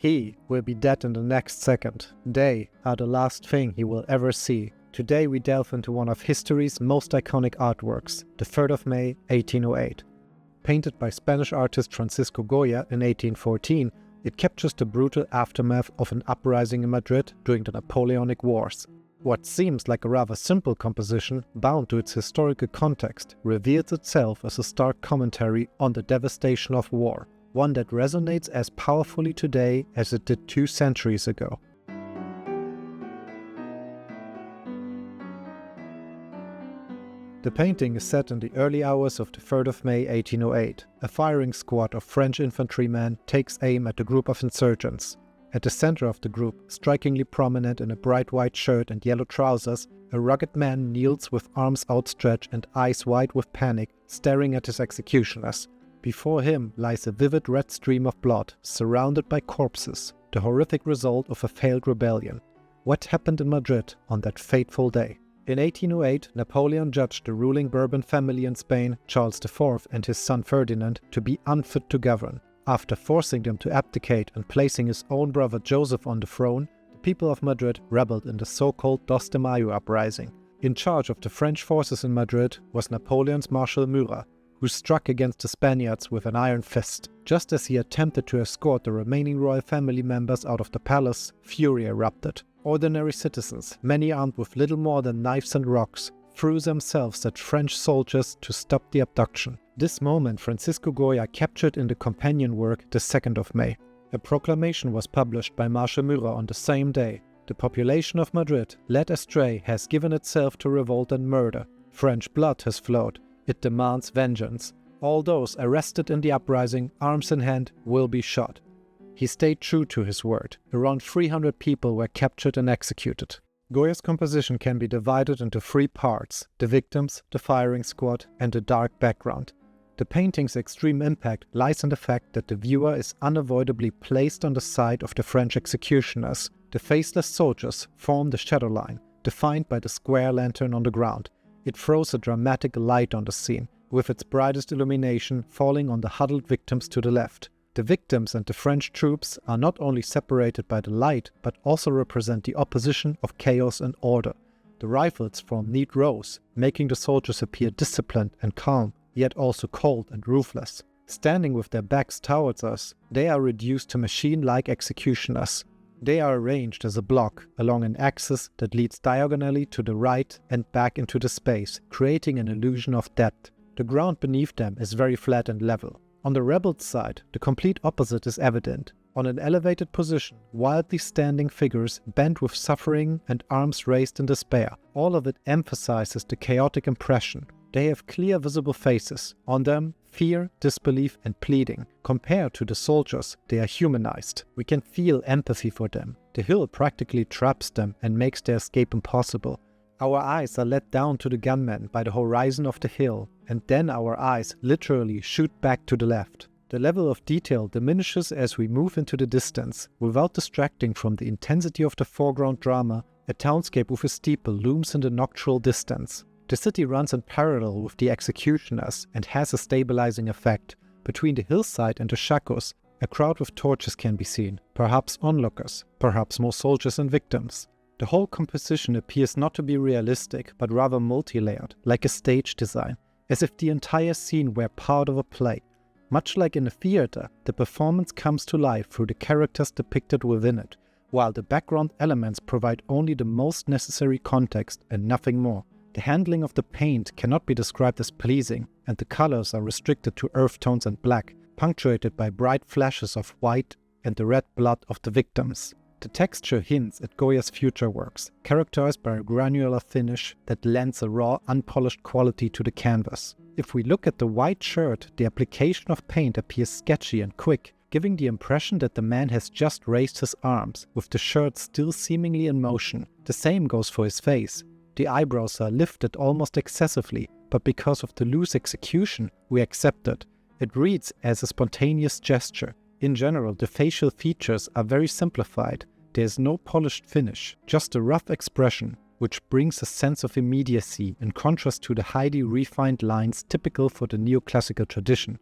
He will be dead in the next second. They are the last thing he will ever see. Today we delve into one of history's most iconic artworks, the 3rd of May, 1808. Painted by Spanish artist Francisco Goya in 1814, it captures the brutal aftermath of an uprising in Madrid during the Napoleonic Wars. What seems like a rather simple composition, bound to its historical context, reveals itself as a stark commentary on the devastation of war, one that resonates as powerfully today as it did 2 centuries ago. The painting is set in the early hours of the 3rd of May 1808. A firing squad of French infantrymen takes aim at a group of insurgents. At the center of the group, strikingly prominent in a bright white shirt and yellow trousers, a rugged man kneels with arms outstretched and eyes wide with panic, staring at his executioners. Before him lies a vivid red stream of blood, surrounded by corpses, the horrific result of a failed rebellion. What happened in Madrid on that fateful day? In 1808, Napoleon judged the ruling Bourbon family in Spain, Charles IV and his son Ferdinand, to be unfit to govern. After forcing them to abdicate and placing his own brother Joseph on the throne, the people of Madrid rebelled in the so-called Dos de Mayo uprising. In charge of the French forces in Madrid was Napoleon's Marshal Murat, who struck against the Spaniards with an iron fist. Just as he attempted to escort the remaining royal family members out of the palace, fury erupted. Ordinary citizens, many armed with little more than knives and rocks, threw themselves at French soldiers to stop the abduction. This moment Francisco Goya captured in the companion work the 2nd of May. A proclamation was published by Marshal Murat on the same day. The population of Madrid, led astray, has given itself to revolt and murder. French blood has flowed. It demands vengeance. All those arrested in the uprising, arms in hand, will be shot. He stayed true to his word. Around 300 people were captured and executed. Goya's composition can be divided into 3 parts: the victims, the firing squad, and the dark background. The painting's extreme impact lies in the fact that the viewer is unavoidably placed on the side of the French executioners. The faceless soldiers form the shadow line, defined by the square lantern on the ground. It throws a dramatic light on the scene, with its brightest illumination falling on the huddled victims to the left. The victims and the French troops are not only separated by the light, but also represent the opposition of chaos and order. The rifles form neat rows, making the soldiers appear disciplined and calm, yet also cold and ruthless. Standing with their backs towards us, they are reduced to machine-like executioners. They are arranged as a block along an axis that leads diagonally to the right and back into the space, creating an illusion of depth. The ground beneath them is very flat and level. On the rebels' side, the complete opposite is evident. On an elevated position, wildly standing figures bent with suffering and arms raised in despair. All of it emphasizes the chaotic impression. They have clear visible faces. On them, fear, disbelief and pleading. Compared to the soldiers, they are humanized. We can feel empathy for them. The hill practically traps them and makes their escape impossible. Our eyes are let down to the gunmen by the horizon of the hill, and then our eyes literally shoot back to the left. The level of detail diminishes as we move into the distance. Without distracting from the intensity of the foreground drama, a townscape with a steeple looms in the nocturnal distance. The city runs in parallel with the executioners and has a stabilizing effect. Between the hillside and the chacos, a crowd with torches can be seen, perhaps onlookers, perhaps more soldiers and victims. The whole composition appears not to be realistic, but rather multi-layered, like a stage design, as if the entire scene were part of a play. Much like in a theater, the performance comes to life through the characters depicted within it, while the background elements provide only the most necessary context and nothing more. The handling of the paint cannot be described as pleasing, and the colors are restricted to earth tones and black, punctuated by bright flashes of white and the red blood of the victims. The texture hints at Goya's future works, characterized by a granular finish that lends a raw, unpolished quality to the canvas. If we look at the white shirt, the application of paint appears sketchy and quick, giving the impression that the man has just raised his arms, with the shirt still seemingly in motion. The same goes for his face. The eyebrows are lifted almost excessively, but because of the loose execution, we accept it. It reads as a spontaneous gesture. In general, the facial features are very simplified. There is no polished finish, just a rough expression, which brings a sense of immediacy in contrast to the highly refined lines typical for the neoclassical tradition.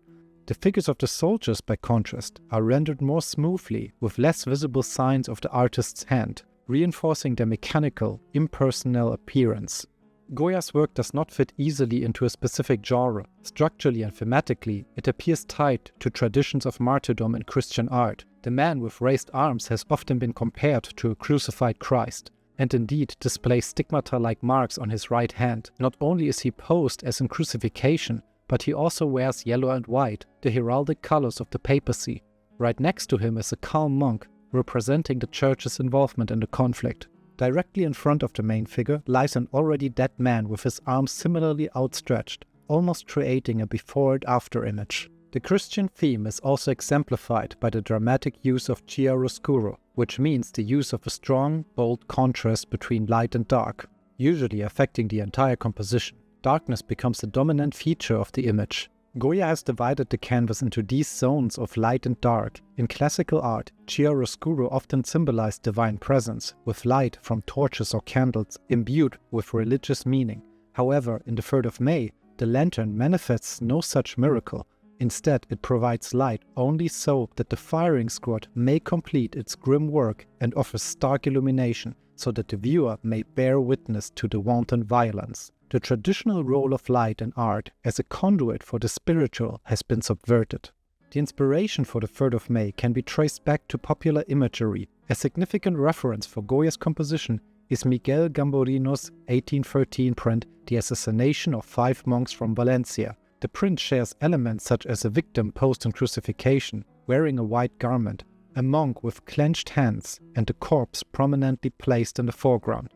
The figures of the soldiers, by contrast, are rendered more smoothly with less visible signs of the artist's hand, reinforcing their mechanical, impersonal appearance. Goya's work does not fit easily into a specific genre. Structurally and thematically, it appears tied to traditions of martyrdom in Christian art. The man with raised arms has often been compared to a crucified Christ, and indeed displays stigmata-like marks on his right hand. Not only is he posed as in crucifixion, but he also wears yellow and white, the heraldic colors of the papacy. Right next to him is a calm monk, representing the church's involvement in the conflict. Directly in front of the main figure lies an already dead man with his arms similarly outstretched, almost creating a before and after image. The Christian theme is also exemplified by the dramatic use of chiaroscuro, which means the use of a strong, bold contrast between light and dark, usually affecting the entire composition. Darkness becomes the dominant feature of the image. Goya has divided the canvas into these zones of light and dark. In classical art, chiaroscuro often symbolized divine presence, with light from torches or candles imbued with religious meaning. However, in the 3rd of May, the lantern manifests no such miracle. Instead, it provides light only so that the firing squad may complete its grim work and offers stark illumination, so that the viewer may bear witness to the wanton violence. The traditional role of light in art as a conduit for the spiritual has been subverted. The inspiration for the 3rd of May can be traced back to popular imagery. A significant reference for Goya's composition is Miguel Gamborino's 1813 print The Assassination of 5 Monks from Valencia. The print shares elements such as a victim posed in crucifixion, wearing a white garment, a monk with clenched hands, and a corpse prominently placed in the foreground.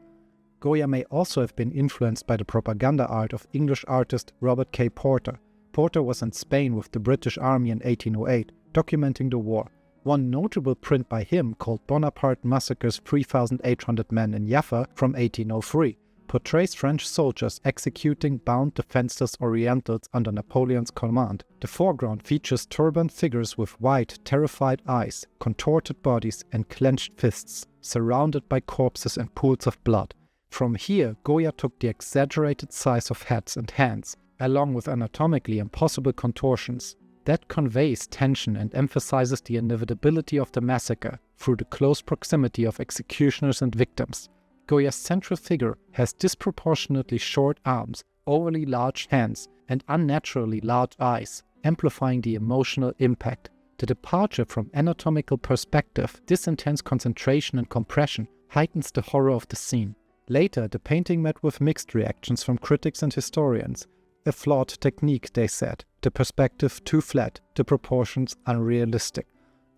Goya may also have been influenced by the propaganda art of English artist Robert K. Porter. Porter was in Spain with the British Army in 1808, documenting the war. One notable print by him, called Bonaparte Massacres 3,800 Men in Jaffa from 1803, portrays French soldiers executing bound defenseless Orientals under Napoleon's command. The foreground features turbaned figures with wide, terrified eyes, contorted bodies, and clenched fists, surrounded by corpses and pools of blood. From here, Goya took the exaggerated size of heads and hands, along with anatomically impossible contortions. That conveys tension and emphasizes the inevitability of the massacre through the close proximity of executioners and victims. Goya's central figure has disproportionately short arms, overly large hands, and unnaturally large eyes, amplifying the emotional impact. The departure from anatomical perspective, this intense concentration and compression, heightens the horror of the scene. Later, the painting met with mixed reactions from critics and historians. A flawed technique, they said, the perspective too flat, the proportions unrealistic.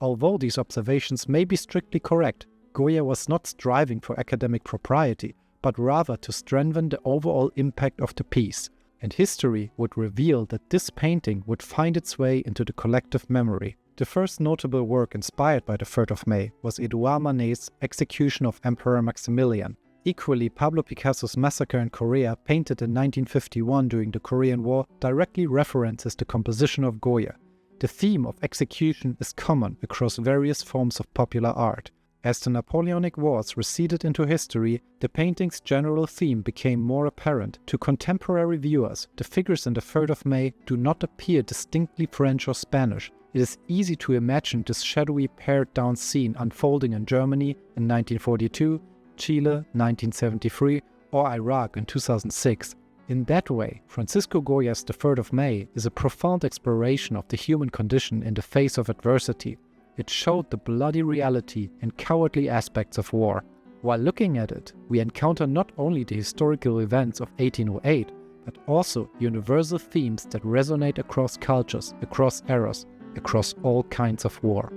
Although these observations may be strictly correct, Goya was not striving for academic propriety, but rather to strengthen the overall impact of the piece, and history would reveal that this painting would find its way into the collective memory. The first notable work inspired by the 3rd of May was Edouard Manet's Execution of Emperor Maximilian. Equally, Pablo Picasso's Massacre in Korea, painted in 1951 during the Korean War, directly references the composition of Goya. The theme of execution is common across various forms of popular art. As the Napoleonic Wars receded into history, the painting's general theme became more apparent. To contemporary viewers, the figures in the 3rd of May do not appear distinctly French or Spanish. It is easy to imagine this shadowy pared-down scene unfolding in Germany in 1942, Chile 1973, or Iraq in 2006. In that way, Francisco Goya's The 3rd of May is a profound exploration of the human condition in the face of adversity. It showed the bloody reality and cowardly aspects of war. While looking at it, we encounter not only the historical events of 1808, but also universal themes that resonate across cultures, across eras, across all kinds of war.